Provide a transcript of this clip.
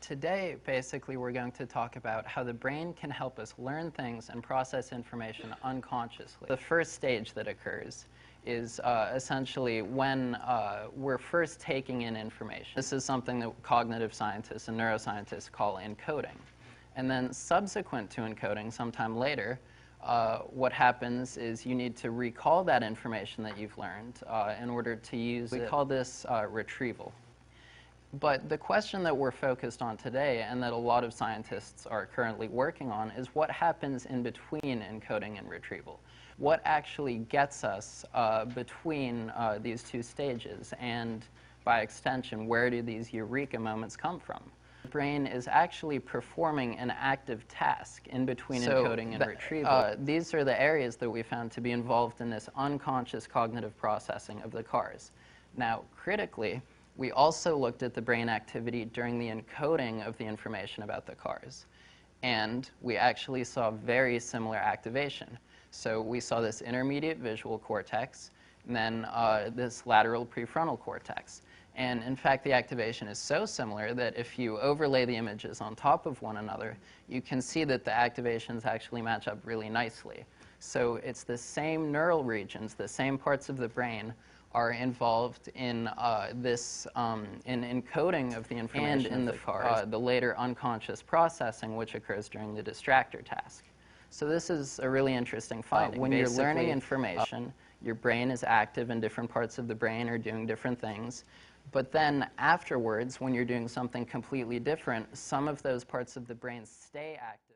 Today, basically, we're going to talk about how the brain can help us learn things and process information unconsciously. The first stage that occurs is essentially when we're first taking in information. This is something that cognitive scientists and neuroscientists call encoding. And then subsequent to encoding, sometime later, what happens is you need to recall that information that you've learned in order to use it. We call this retrieval. But the question that we're focused on today, and that a lot of scientists are currently working on, is what happens in between encoding and retrieval. What actually gets us between these two stages, and by extension, where do these eureka moments come from? The brain is actually performing an active task in between encoding and retrieval. These are the areas that we found to be involved in this unconscious cognitive processing of the cars. Now, critically, we also looked at the brain activity during the encoding of the information about the cars. And we actually saw very similar activation. So we saw this intermediate visual cortex, and then this lateral prefrontal cortex. And in fact, the activation is so similar that if you overlay the images on top of one another, you can see that the activations actually match up really nicely. So it's the same neural regions, the same parts of the brain are involved in in encoding of the information and in the later unconscious processing, which occurs during the distractor task. So this is a really interesting finding. When you're learning information, your brain is active and different parts of the brain are doing different things. But then afterwards, when you're doing something completely different, some of those parts of the brain stay active.